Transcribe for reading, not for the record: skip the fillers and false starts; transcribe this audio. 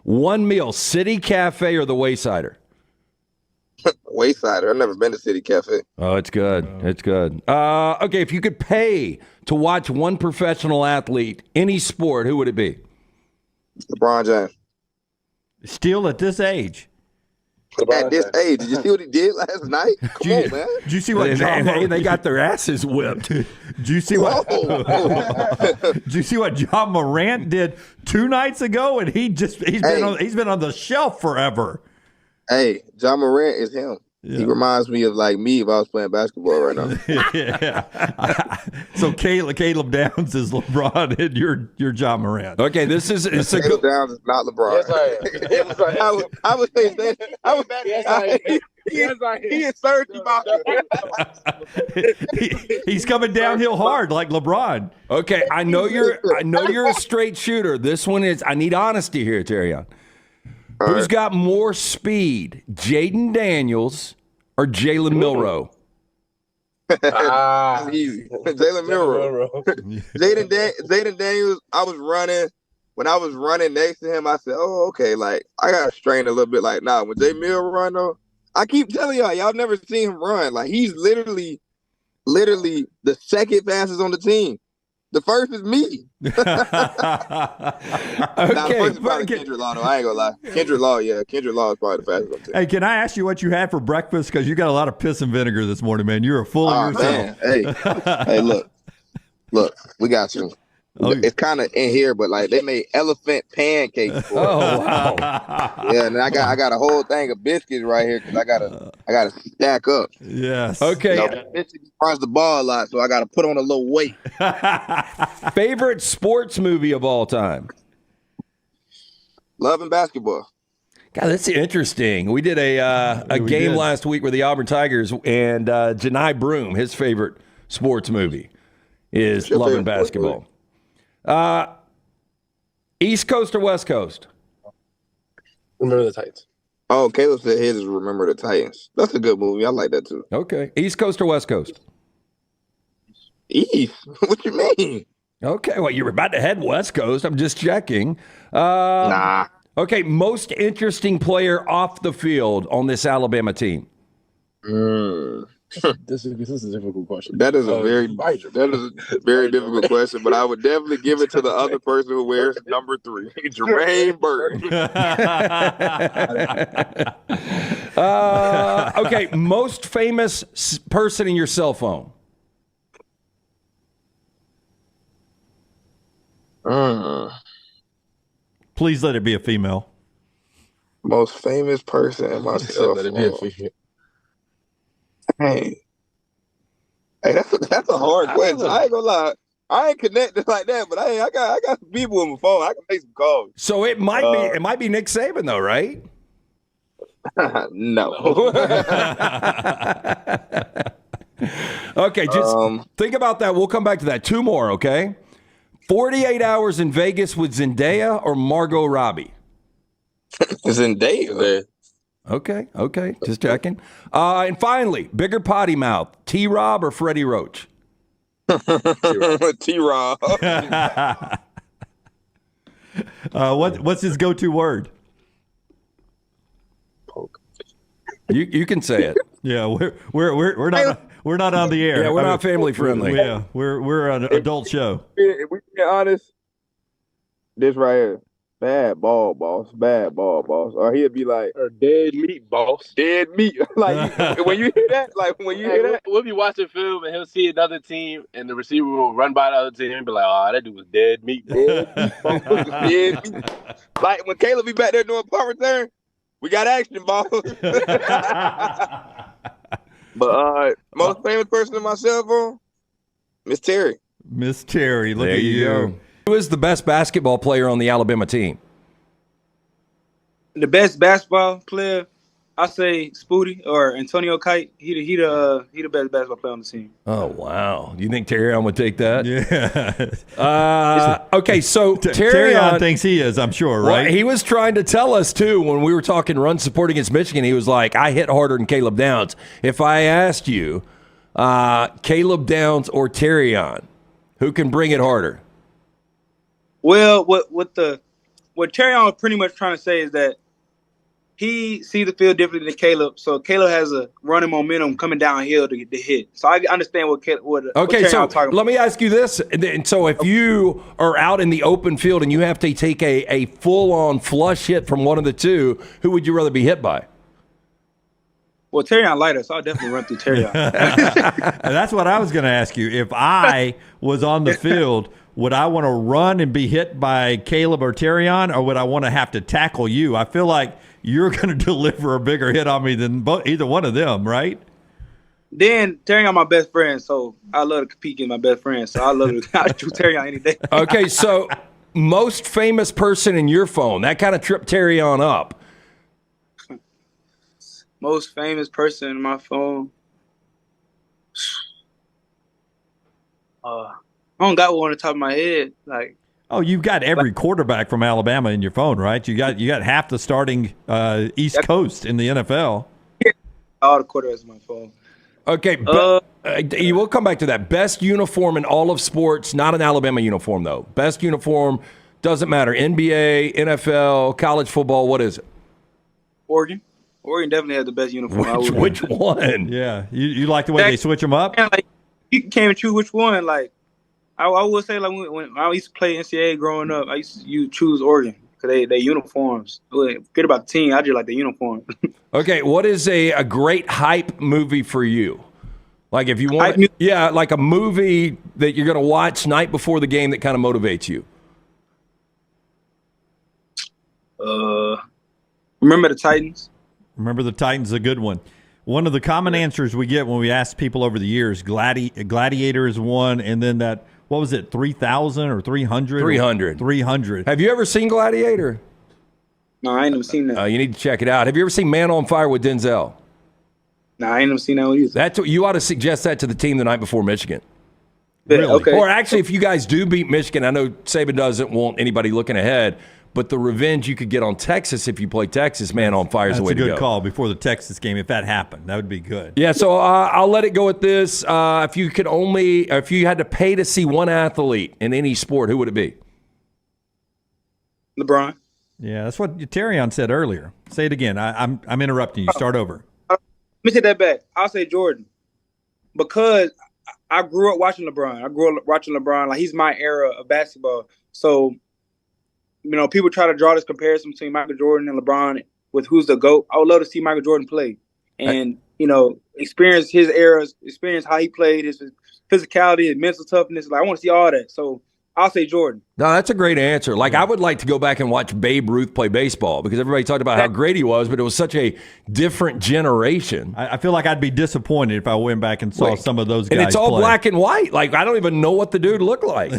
One meal, City Cafe or the Waysider? Waysider. I've never been to City Cafe. Oh, it's good. It's good. Okay, if you could pay to watch one professional athlete, any sport, who would it be? LeBron James. Still at this age. At this age, did you see what he did last night? Come on, man. Did you see what John They got their asses whipped. Did you see what? Did you see what John Morant did 2 nights ago? And he's been on the shelf forever. Hey, John Morant is him. Yeah. He reminds me of like me if I was playing basketball right now. Yeah. So Caleb Downs is LeBron and you're John Morant. Okay, it's Caleb Downs is not LeBron. Yes, I was saying that. He is thirsty about He's coming downhill hard like LeBron. Okay, I know you're a straight shooter. This one is. I need honesty here, Terrion. Who's got more speed, Jayden Daniels or Jalen Milroe? Easy. Jalen Milroe. Jayden Daniels, when I was running next to him, I said, oh, okay, like, I got to strain a little bit. Like, nah, when Jay Milroe run, though, I keep telling y'all never seen him run. Like, he's literally the second fastest on the team. The first is me. Okay. Now, the first is probably Kendrick Law, though. I ain't gonna lie. Kendrick Law is probably the fastest on the team. Hey, can I ask you what you had for breakfast? Because you got a lot of piss and vinegar this morning, man. You're full of yourself. Man. Hey, look, we got you. It's kind of in here, but like they made elephant pancakes. Wow! Yeah, and I got a whole thing of biscuits right here because I gotta stack up. Yes. Okay. Biscuits runs the ball a lot, so I gotta put on a little weight. Favorite sports movie of all time? Love and Basketball. God, that's interesting. We did a game last week with the Auburn Tigers, and Janai Broom, his favorite sports movie is Love and Basketball. East Coast or West Coast? Remember the Titans. Oh, Caleb said his is Remember the Titans. That's a good movie. I like that too. Okay. East Coast or West Coast? East? What you mean? Okay. Well, you were about to head West Coast. I'm just checking. Nah. Okay. Most interesting player off the field on this Alabama team? This is a difficult question. That is a very difficult question, but I would definitely give it to the other person who wears number 3, Jermaine Burton. Okay, most famous person in your cell phone? Please let it be a female. Most famous person in my cell phone. Hey, that's a hard question. I ain't gonna lie. I ain't connected like that, but I got some people on my phone. I can make some calls. So it might be Nick Saban though, right? No. Okay, just think about that. We'll come back to that. 2 more, okay? 48 Hours in Vegas with Zendaya or Margot Robbie? Zendaya. Okay, just checking. And finally, bigger potty mouth, T-Rob or Freddie Roach? T-Rob. What's his go-to word? Poke. You can say it. Yeah, we're not on the air. Yeah, we're not family friendly. Yeah, we're an adult show. If we be honest, this right here. Bad ball, boss. Bad ball, boss. Or he'd be like, or dead meat, boss. Dead meat. Like, when you hear that, we'll be watching film and he'll see another team and the receiver will run by the other team and be like, oh, that dude was dead meat. Dead meat. Like, when Caleb be back there doing punt return, we got action, boss. But most famous person in my cell phone, Miss Terry. Miss Terry, look at you. Go. Who is the best basketball player on the Alabama team? The best basketball player, I say Spooty or Antonio Kite. He the best basketball player on the team. Oh wow! You think Terrion would take that? Yeah. Okay, so Terrion thinks he is. I'm sure, right? Well, he was trying to tell us too when we were talking run support against Michigan. He was like, "I hit harder than Caleb Downs." If I asked you, Caleb Downs or Terrion, who can bring it harder? Well, with the what Terrion was pretty much trying to say is that he sees the field differently than Caleb, so Caleb has a running momentum coming downhill to get the hit. So I understand what Okay, Terrion was talking let about. me ask you this. And so if you are out in the open field and you have to take a full-on flush hit from one of the two, who would you rather be hit by? Well, Terrion lighter, so I'll definitely run through Terrion. That's what I was going to ask you. If I was on the field, would I want to run and be hit by Caleb or Terrion, or would I want to have to tackle you? I feel like you're going to deliver a bigger hit on me than either one of them, right? Then Terrion my best friend, so I love to compete against my best friend. So I love to shoot Terrion any day. Okay, so most famous person in your phone, that kind of tripped Terrion up. Most famous person in my phone. I don't got one on the top of my head. Like, oh, you've got every quarterback from Alabama in your phone, right? You got half the starting East Coast in the NFL. All the quarterbacks on my phone. Okay, you will come back to that. Best uniform in all of sports, not an Alabama uniform though. Best uniform, doesn't matter. NBA, NFL, college football, what is it? Oregon. Oregon definitely has the best uniform. Which one? Yeah, you like the way they switch them up? Like, you can't choose which one. Like, I would say, like, when I used to play NCAA growing up, you choose Oregon because they uniforms. Forget about the team. I just like the uniform. Okay, what is a great hype movie for you? Like if you want, like a movie that you're going to watch night before the game that kind of motivates you. Remember the Titans? Remember the Titans is a good one. One of the common answers we get when we ask people over the years, Gladiator is one, and then that, what was it, 3,000 or 300? 300. 300. Have you ever seen Gladiator? No, I ain't never seen that. You need to check it out. Have you ever seen Man on Fire with Denzel? No, I ain't never seen that one either. That's what you ought to suggest that to the team the night before Michigan. Really? Okay. Or actually, if you guys do beat Michigan, I know Saban doesn't want anybody looking ahead, but the revenge you could get on Texas if you play Texas, Man on Fire is the way to go. That's a good call before the Texas game. If that happened, that would be good. Yeah, so I'll let it go with this. If you had to pay to see one athlete in any sport, who would it be? LeBron. Yeah, that's what Terrion said earlier. Say it again. I'm interrupting you. Start over. Let me take that back. I'll say Jordan, because I grew up watching LeBron. I grew up watching LeBron. Like, he's my era of basketball. So, you know, people try to draw this comparison between Michael Jordan and LeBron with who's the GOAT. I would love to see Michael Jordan play and, you know, experience his eras, experience how he played, his physicality, his mental toughness. Like, I want to see all that. So I'll say Jordan. No, that's a great answer. Like, I would like to go back and watch Babe Ruth play baseball because everybody talked about how great he was, but it was such a different generation. I feel like I'd be disappointed if I went back and saw some of those guys And it's all play. black and white. Like, I don't even know what the dude looked like.